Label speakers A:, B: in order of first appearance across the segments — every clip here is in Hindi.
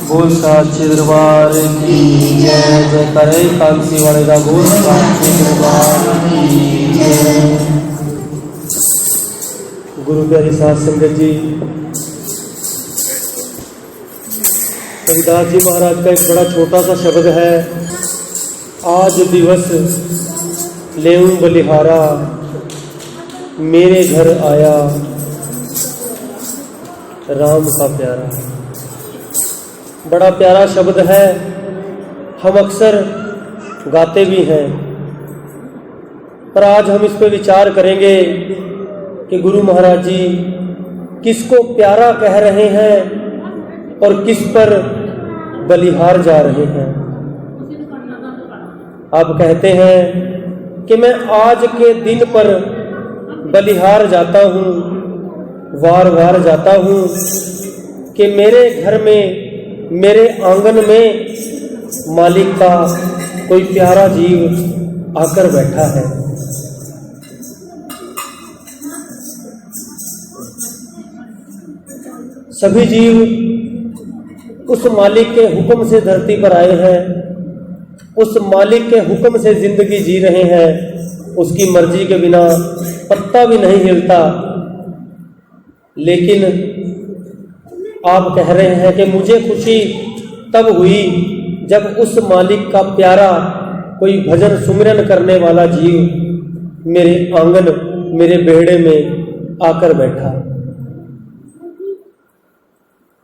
A: बोल साचे दरबार की जय। जय करे कांसी वाले का बोल साचे दरबार की जय। गुरु प्यारी साध संगत जी, कबीरदास जी महाराज का एक बड़ा छोटा सा शब्द है। आज दिवस लेऊं बलिहारा, मेरे घर आया राम का प्यारा। बड़ा प्यारा शब्द है। हम अक्सर गाते भी हैं, पर आज हम इस पर विचार करेंगे कि गुरु महाराज जी किसको प्यारा कह रहे हैं और किस पर बलिहार जा रहे हैं। आप कहते हैं कि मैं आज के दिन पर बलिहार जाता हूँ, वार वार जाता हूँ कि मेरे घर में, मेरे आंगन में मालिक का कोई प्यारा जीव आकर बैठा है। सभी जीव उस मालिक के हुक्म से धरती पर आए हैं, उस मालिक के हुक्म से जिंदगी जी रहे हैं। उसकी मर्जी के बिना पत्ता भी नहीं हिलता। लेकिन आप कह रहे हैं कि मुझे खुशी तब हुई जब उस मालिक का प्यारा कोई भजन सुमिरन करने वाला जीव मेरे आंगन, मेरे बेहड़े में आकर बैठा।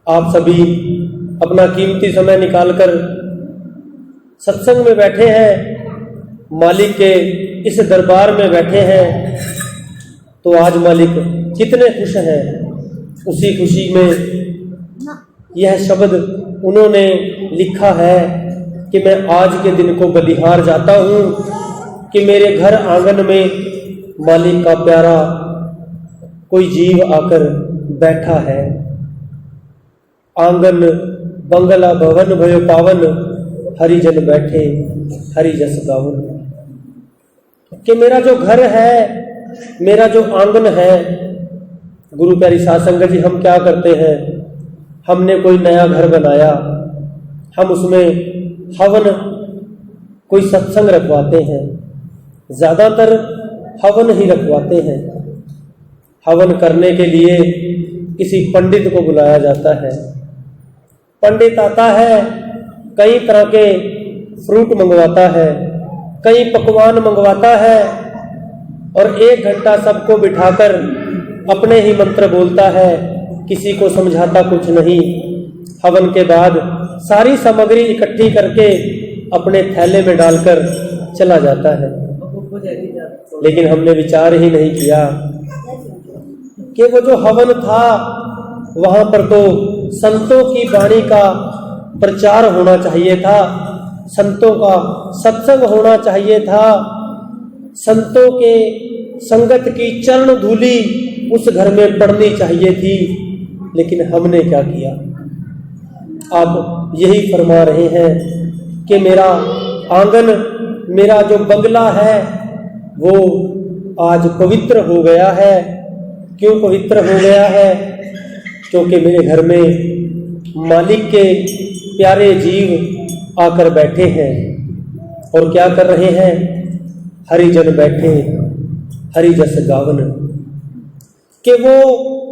A: आप सभी अपना कीमती समय निकालकर सत्संग में बैठे हैं, मालिक के इस दरबार में बैठे हैं, तो आज मालिक कितने खुश हैं। उसी खुशी में यह शब्द उन्होंने लिखा है कि मैं आज के दिन को बलिहार जाता हूँ कि मेरे घर आंगन में मालिक का प्यारा कोई जीव आकर बैठा है। आंगन बंगला भवन भयो पावन, हरिजन बैठे हरि जस गावन। कि मेरा जो घर है, मेरा जो आंगन है, गुरु प्यारी साध संगत जी, हम क्या करते हैं, हमने कोई नया घर बनाया, हम उसमें हवन, कोई सत्संग रखवाते हैं। ज़्यादातर हवन ही रखवाते हैं। हवन करने के लिए किसी पंडित को बुलाया जाता है। पंडित आता है, कई तरह के फ्रूट मंगवाता है, कई पकवान मंगवाता है और 1 घंटा सबको बिठाकर अपने ही मंत्र बोलता है, किसी को समझाता कुछ नहीं। हवन के बाद सारी सामग्री इकट्ठी करके अपने थैले में डालकर चला जाता है। लेकिन हमने विचार ही नहीं किया कि वो जो हवन था, वहां पर तो संतों की वाणी का प्रचार होना चाहिए था, संतों का सत्संग होना चाहिए था, संतों के संगत की चरण धूली उस घर में पड़नी चाहिए थी। लेकिन हमने क्या किया। आप यही फरमा रहे हैं कि मेरा आंगन, मेरा जो बंगला है, वो आज पवित्र हो गया है। क्यों पवित्र हो गया है? क्योंकि मेरे घर में मालिक के प्यारे जीव आकर बैठे हैं। और क्या कर रहे हैं? हरिजन बैठे हरि जस गावन। कि वो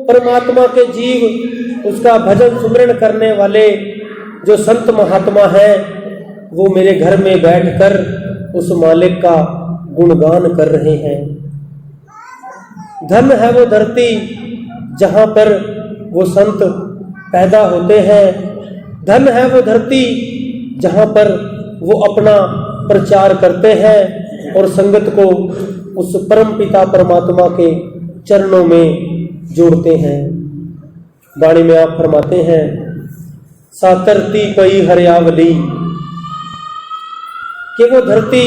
A: परमात्मा के जीव, उसका भजन सुमिरन करने वाले जो संत महात्मा हैं, वो मेरे घर में बैठकर उस मालिक का गुणगान कर रहे हैं। धन है वो धरती जहाँ पर वो संत पैदा होते हैं। धन है वो धरती जहाँ पर वो अपना प्रचार करते हैं और संगत को उस परम पिता परमात्मा के चरणों में जोड़ते हैं। वाणी में आप फरमाते हैं, सातरती पई हरियावली, कि वो धरती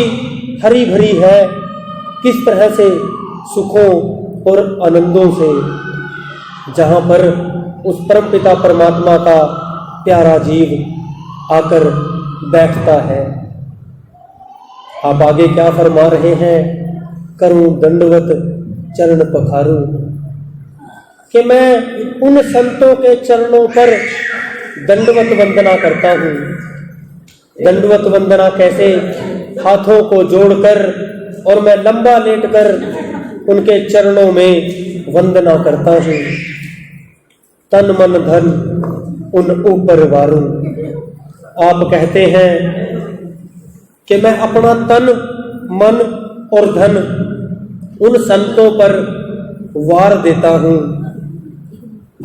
A: हरी भरी है। किस तरह से? सुखों और आनंदों से, जहाँ पर उस परम पिता परमात्मा का प्यारा जीव आकर बैठता है। आप आगे क्या फरमा रहे हैं? करूं दंडवत चरण पखारूं, कि मैं उन संतों के चरणों पर दंडवत वंदना करता हूँ। दंडवत वंदना कैसे? हाथों को जोड़कर और मैं लंबा लेटकर उनके चरणों में वंदना करता हूँ। तन मन धन उन ऊपर वारूं। आप कहते हैं कि मैं अपना तन मन और धन उन संतों पर वार देता हूँ।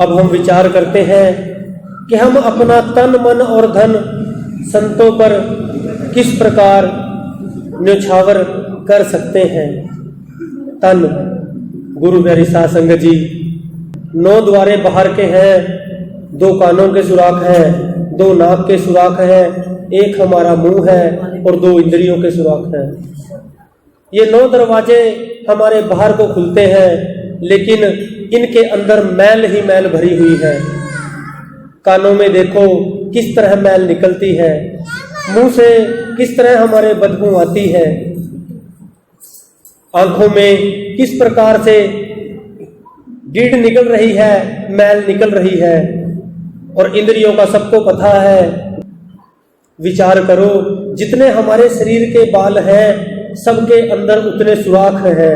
A: अब हम विचार करते हैं कि हम अपना तन मन और धन संतों पर किस प्रकार न्यौछावर कर सकते हैं। तन, गुरु प्यारी साध संगत जी, 9 द्वारे बाहर के हैं, 2 कानों के सुराख हैं, 2 नाक के सुराख हैं, 1 हमारा मुंह है और 2 इंद्रियों के सुराख हैं। ये 9 दरवाजे हमारे बाहर को खुलते हैं, लेकिन इनके अंदर मैल ही मैल भरी हुई है। कानों में देखो किस तरह मैल निकलती है, मुंह से किस तरह हमारे बदबू आती है, आंखों में किस प्रकार से गिड़ निकल रही है, मैल निकल रही है, और इंद्रियों का सबको पता है। विचार करो, जितने हमारे शरीर के बाल हैं सबके अंदर उतने सुराख हैं।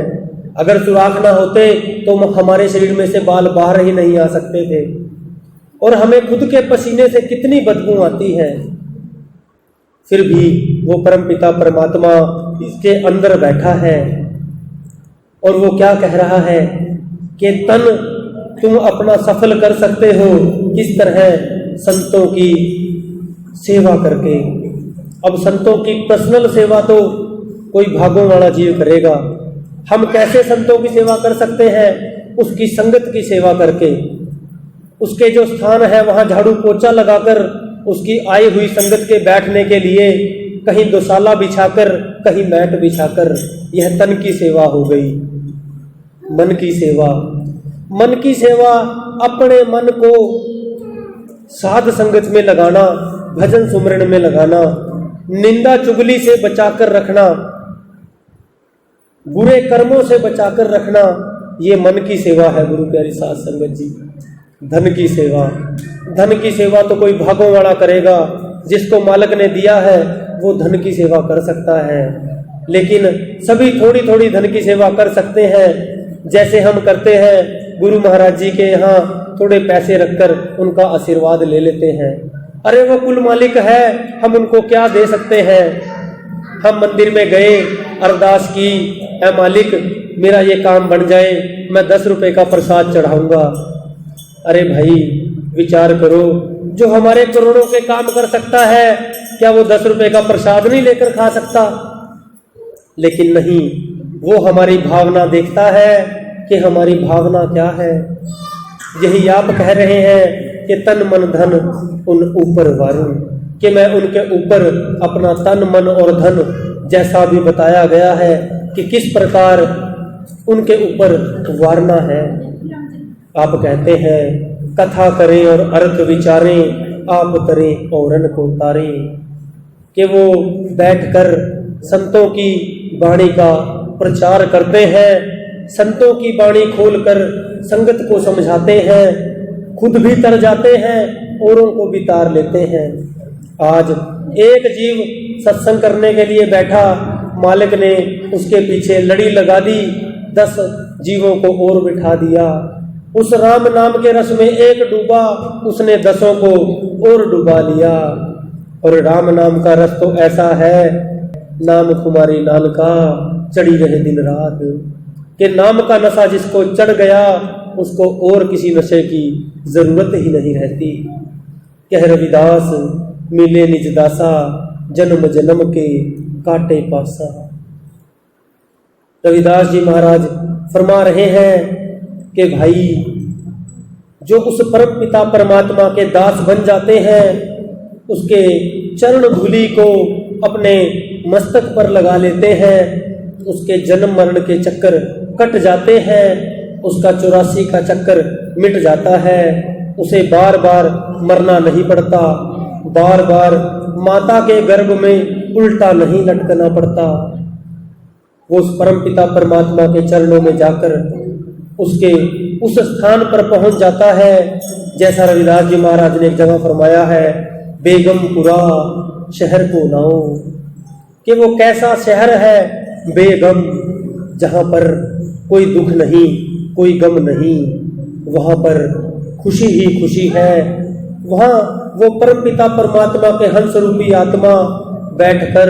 A: अगर सुराख ना होते तो हमारे शरीर में से बाल बाहर ही नहीं आ सकते थे, और हमें खुद के पसीने से कितनी बदबू आती है। फिर भी वो परमपिता परमात्मा इसके अंदर बैठा है और वो क्या कह रहा है कि तन तुम अपना सफल कर सकते हो, किस तरह? संतों की सेवा करके। अब संतों की पर्सनल सेवा तो कोई भागों वाला जीव करेगा। हम कैसे संतों की सेवा कर सकते हैं? उसकी संगत की सेवा करके, उसके जो स्थान है वहां झाड़ू पोछा लगाकर, उसकी आई हुई संगत के बैठने के लिए कहीं दोसाला बिछाकर, कहीं मैट बिछाकर। यह तन की सेवा हो गई। मन की सेवा, मन की सेवा अपने मन को साध संगत में लगाना, भजन सुमरण में लगाना, निंदा चुगली से बचाकर रखना, बुरे कर्मों से बचाकर रखना, ये मन की सेवा है गुरु प्यारी साध संगत जी। धन की सेवा, धन की सेवा तो कोई भागों वाला करेगा। जिसको मालिक ने दिया है वो धन की सेवा कर सकता है, लेकिन सभी थोड़ी थोड़ी धन की सेवा कर सकते हैं। जैसे हम करते हैं, गुरु महाराज जी के यहाँ थोड़े पैसे रखकर उनका आशीर्वाद ले लेते हैं। अरे वो कुल मालिक है, हम उनको क्या दे सकते हैं? हम मंदिर में गए, अरदास की, ऐ मालिक मेरा ये काम बन जाए, मैं 10 रुपए का प्रसाद चढ़ाऊंगा। अरे भाई विचार करो, जो हमारे करोड़ों के काम कर सकता है, क्या वो 10 रुपए का प्रसाद नहीं लेकर खा सकता? लेकिन नहीं, वो हमारी भावना देखता है कि हमारी भावना क्या है। यही आप कह रहे हैं कि तन मन धन उन ऊपर वारूं, कि मैं उनके ऊपर अपना तन मन और धन, जैसा भी बताया गया है कि किस प्रकार उनके ऊपर वारना है। आप कहते हैं कथा करें और अर्थ विचारें, आप करें औरन को तारें, कि वो बैठकर संतों की वाणी का प्रचार करते हैं, संतों की वाणी खोलकर संगत को समझाते हैं, खुद भी तर जाते हैं, औरों को भी तार लेते हैं। आज एक जीव सत्संग करने के लिए बैठा, मालिक ने उसके पीछे लड़ी लगा दी, 10 जीवों को और बिठा दिया। उस राम नाम के रस में एक डूबा, उसने 10 को और डुबा लिया। और राम नाम का रस तो ऐसा है, नाम कुमारी नाल का चढ़ी रहे दिन रात, कि नाम का नशा जिसको चढ़ गया उसको और किसी नशे की जरूरत ही नहीं रहती। कह रविदास मिले निज दासा, जन्म जन्म के काटे पासा। रविदास जी महाराज फरमा रहे हैं कि भाई जो उस परम पिता परमात्मा के दास बन जाते हैं, उसके चरण धूलि को अपने मस्तक पर लगा लेते हैं, उसके जन्म मरण के चक्कर कट जाते हैं, उसका 84 का चक्कर मिट जाता है, उसे बार बार मरना नहीं पड़ता, बार बार माता के गर्भ में उल्टा नहीं लटकना पड़ता। वो उस परम पिता परमात्मा के चरणों में जाकर उसके उस स्थान पर पहुंच जाता है। जैसा रविदास जी महाराज ने एक जगह फरमाया है, बेगमपुरा शहर को नाओ, कि वो कैसा शहर है बेगम, जहां पर कोई दुख नहीं, कोई गम नहीं, वहां पर खुशी ही खुशी है। वहां वो परमपिता परमात्मा के हंस रूपी आत्मा बैठकर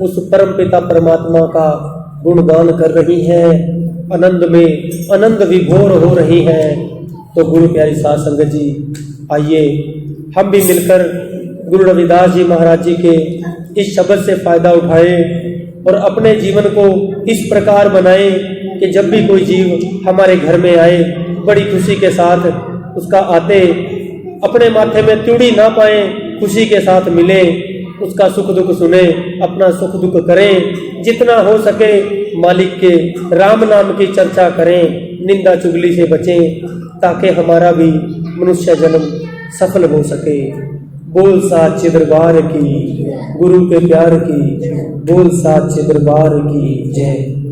A: उस परमपिता परमात्मा का गुणगान कर रही है, आनंद में आनंद विभोर हो रही है। तो गुरु प्यारी साध संगत जी, आइए हम भी मिलकर गुरु रविदास जी महाराज जी के इस शब्द से फायदा उठाएं और अपने जीवन को इस प्रकार बनाएं कि जब भी कोई जीव हमारे घर में आए, बड़ी खुशी के साथ उसका आते अपने माथे में त्योड़ी ना पाए, खुशी के साथ मिले, उसका सुख दुख सुने, अपना सुख दुख करें, जितना हो सके मालिक के राम नाम की चर्चा करें, निंदा चुगली से बचें, ताकि हमारा भी मनुष्य जन्म सफल हो सके। बोल साचे दरबार की, गुरु के प्यार की, बोल साचे दरबार की जय।